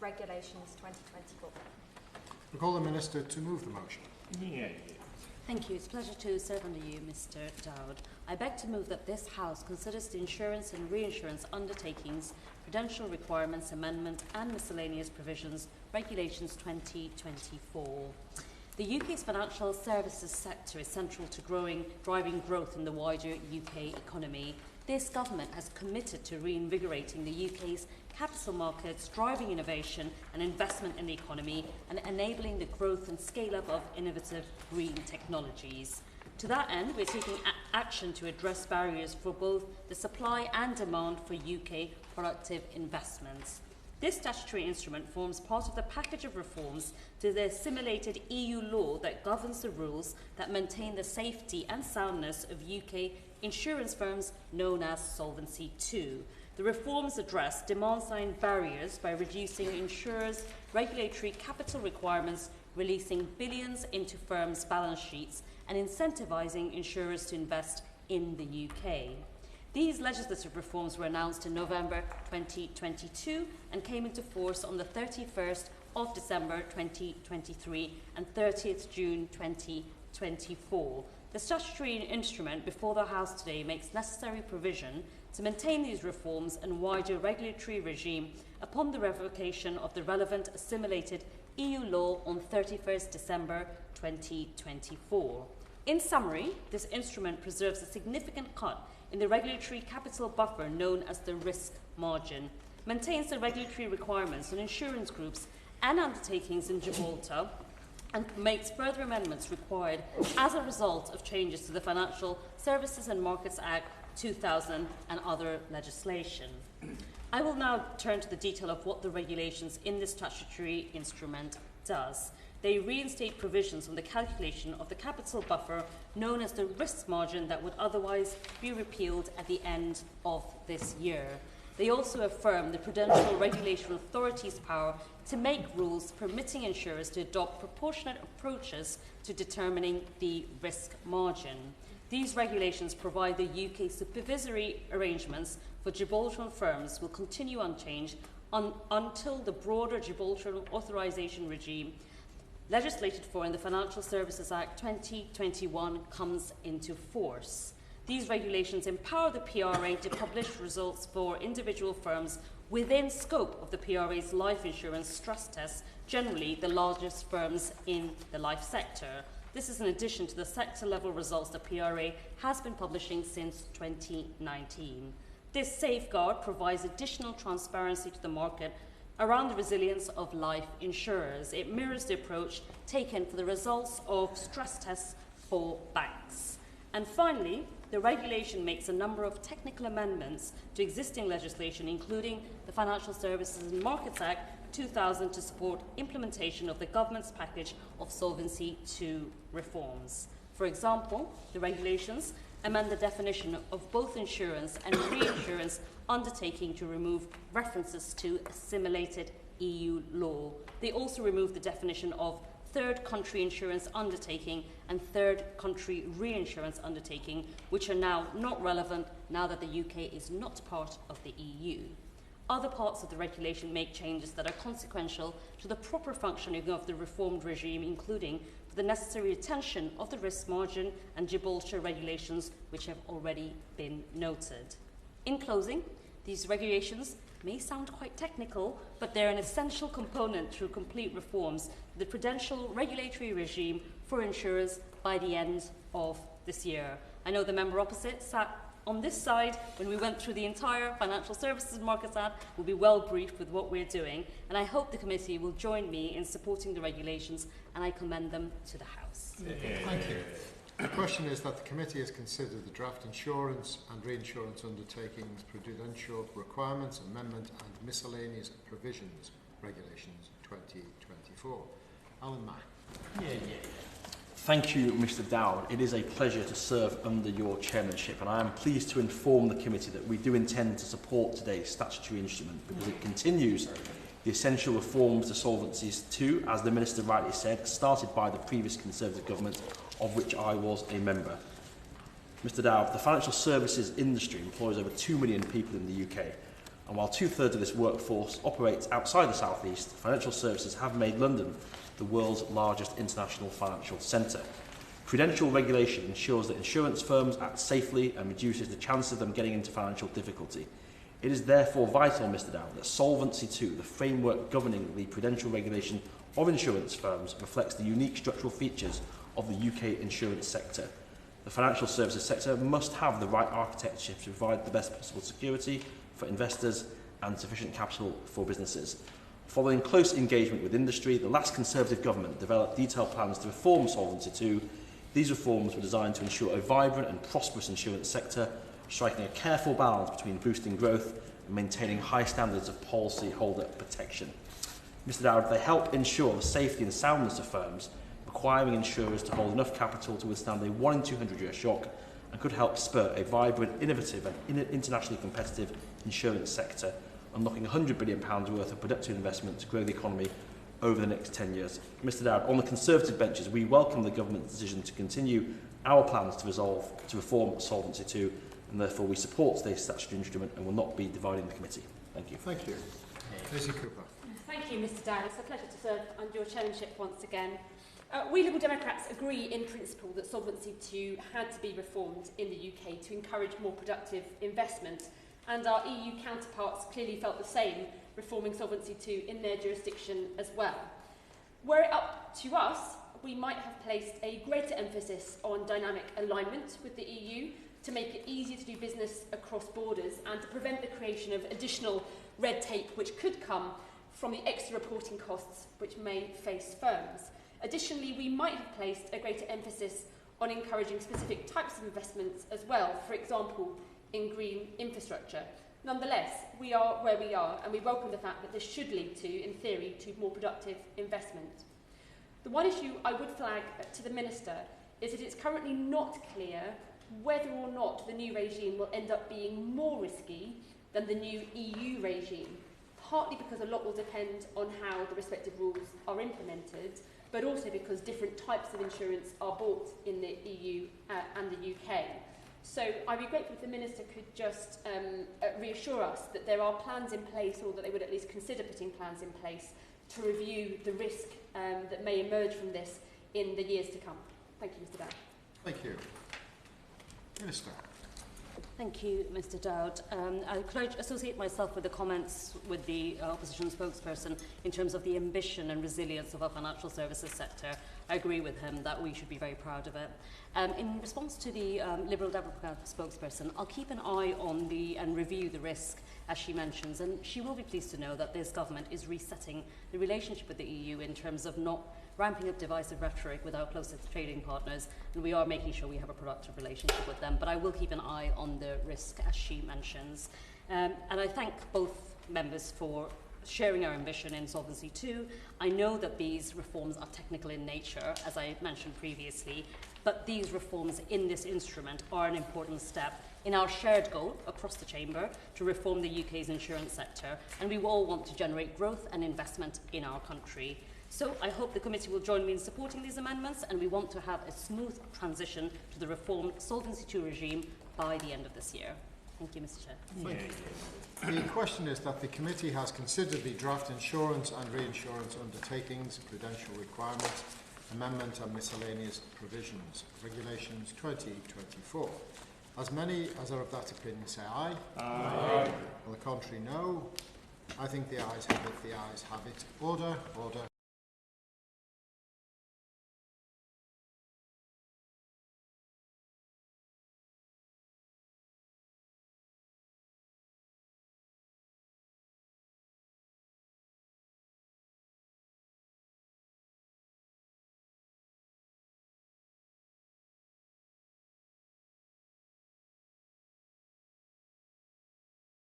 Regulations 2024. I call the Minister to move the motion. Thank you. It's a pleasure to serve under you, Mr Dowd. I beg to move that this House considers the Insurance and Reinsurance Undertakings, Prudential Requirements Amendment and Miscellaneous Provisions Regulations 2024. The UK's financial services sector is central to driving growth in the wider UK economy. This government has committed to reinvigorating the UK's capital markets, driving innovation and investment in the economy, and enabling the growth and scale-up of innovative green technologies. To that end, we're taking action to address barriers for both the supply and demand for UK productive investments. This statutory instrument forms part of the package of reforms to the assimilated EU law that governs the rules that maintain the safety and soundness of UK insurance firms known as Solvency II. The reforms address demand-side barriers by reducing insurers' regulatory capital requirements, releasing billions into firms' balance sheets, and incentivising insurers to invest in the UK. These legislative reforms were announced in November 2022 and came into force on the 31st of December 2023 and 30th June 2024. The statutory instrument before the House today makes necessary provision to maintain these reforms and wider regulatory regime upon the revocation of the relevant assimilated EU law on 31st December 2024. In summary, this instrument preserves a significant cut in the regulatory capital buffer known as the risk margin, maintains the regulatory requirements on insurance groups and undertakings in Gibraltar, and makes further amendments required as a result of changes to the Financial Services and Markets Act 2000 and other legislation. I will now turn to the detail of what the regulations in this statutory instrument does. They reinstate provisions on the calculation of the capital buffer known as the risk margin that would otherwise be repealed at the end of this year. They also affirm the Prudential Regulation Authority's power to make rules permitting insurers to adopt proportionate approaches to determining the risk margin. These regulations provide the UK supervisory arrangements for Gibraltar firms will continue unchanged until the broader Gibraltar authorisation regime legislated for in the Financial Services Act 2021 comes into force. These regulations empower the PRA to publish results for individual firms within scope of the PRA's life insurance stress tests, generally the largest firms in the life sector. This is in addition to the sector-level results the PRA has been publishing since 2019. This safeguard provides additional transparency to the market around the resilience of life insurers. It mirrors the approach taken for the results of stress tests for banks. And finally, the regulation makes a number of technical amendments to existing legislation, including the Financial Services and Markets Act 2000 to support implementation of the government's package of Solvency II reforms. For example, the regulations amend the definition of both insurance and reinsurance undertaking to remove references to assimilated EU law. They also remove the definition of third country insurance undertaking and third country reinsurance undertaking, which are now not relevant now that the UK is not part of the EU. Other parts of the regulation make changes that are consequential to the proper functioning of the reformed regime, including the necessary attention of the risk margin and Gibraltar regulations, which have already been noted. In closing, these regulations may sound quite technical, but they're an essential component to complete reforms to the prudential regulatory regime for insurers by the end of this year. I know the member opposite sat on this side when we went through the entire Financial Services Markets Act, will be well briefed with what we're doing, and I hope the committee will join me in supporting the regulations, and I commend them to the House. Thank you. The question is that the committee has considered the draft Insurance and Reinsurance Undertakings, Prudential Requirements Amendment and Miscellaneous Provisions Regulations 2024. Alan Mack. Thank you, Mr Dowd. It is a pleasure to serve under your chairmanship, and I am pleased to inform the committee that we do intend to support today's statutory instrument because it continues the essential reforms to Solvency II, as the Minister rightly said, started by the previous Conservative government, of which I was a member. Mr Dowd, the financial services industry employs over 2 million people in the UK, And while 2/3 of this workforce operates outside the South East, financial services have made London the world's largest international financial centre. Prudential regulation ensures that insurance firms act safely and reduces the chance of them getting into financial difficulty. It is therefore vital, Mr Dowd, that Solvency II, the framework governing the prudential regulation of insurance firms, reflects the unique structural features of the UK insurance sector. The financial services sector must have the right architecture to provide the best possible security for investors and sufficient capital for businesses. Following close engagement with industry, the last Conservative government developed detailed plans to reform Solvency II. These reforms were designed to ensure a vibrant and prosperous insurance sector, striking a careful balance between boosting growth and maintaining high standards of policyholder protection. Mr Dowd, they help ensure the safety and soundness of firms, requiring insurers to hold enough capital to withstand a 1 in 200 year shock, and could help spur a vibrant, innovative and internationally competitive insurance sector, unlocking £100 billion worth of productive investment to grow the economy over the next 10 years. Mr Dowd, on the Conservative benches, we welcome the government's decision to continue our plans to reform Solvency II, and therefore we support today's statutory instrument and will not be dividing the committee. Thank you. Thank you. Lizzie Cooper. Thank you, Mr Dowd. It's a pleasure to serve under your chairmanship once again. We Liberal Democrats agree in principle that Solvency II had to be reformed in the UK to encourage more productive investment, and our EU counterparts clearly felt the same, reforming Solvency II in their jurisdiction as well. Were it up to us, we might have placed a greater emphasis on dynamic alignment with the EU to make it easier to do business across borders and to prevent the creation of additional red tape which could come from the extra reporting costs which may face firms. Additionally, we might have placed a greater emphasis on encouraging specific types of investments as well, for example, in green infrastructure. Nonetheless, we are where we are, and we welcome the fact that this should lead to, in theory, to more productive investment. The one issue I would flag to the Minister is that it's currently not clear whether or not the new regime will end up being more risky than the new EU regime, partly because a lot will depend on how the respective rules are implemented, but also because different types of insurance are bought in the EU and the UK. So I'd be grateful if the Minister could just reassure us that there are plans in place, or that they would at least consider putting plans in place to review the risk that may emerge from this in the years to come. Thank you, Mr Dowd. Thank you. Minister. Thank you, Mr Dowd. Could I associate myself with the comments with the opposition spokesperson in terms of the ambition and resilience of our financial services sector? I agree with him that we should be very proud of it. In response to the Liberal Democrat spokesperson, I'll keep an eye on and review the risk, as she mentions, and she will be pleased to know that this government is resetting the relationship with the EU in terms of not ramping up divisive rhetoric with our closest trading partners, and we are making sure we have a productive relationship with them. But I will keep an eye on the risk, as she mentions. And I thank both members for sharing our ambition in Solvency II. I know that these reforms are technical in nature, as I mentioned previously, but these reforms in this instrument are an important step in our shared goal across the Chamber to reform the UK's insurance sector, and we all want to generate growth and investment in our country. So I hope the committee will join me in supporting these amendments, and we want to have a smooth transition to the reformed Solvency II regime by the end of this year. Thank you, Mr Chair. Thank you. The question is that the committee has considered the draft insurance and reinsurance undertakings, prudential requirements, amendment and miscellaneous provisions, regulations 2024. As many as are of that opinion say aye. Aye. On the contrary, no. I think the ayes have it. The ayes have it. Order, order.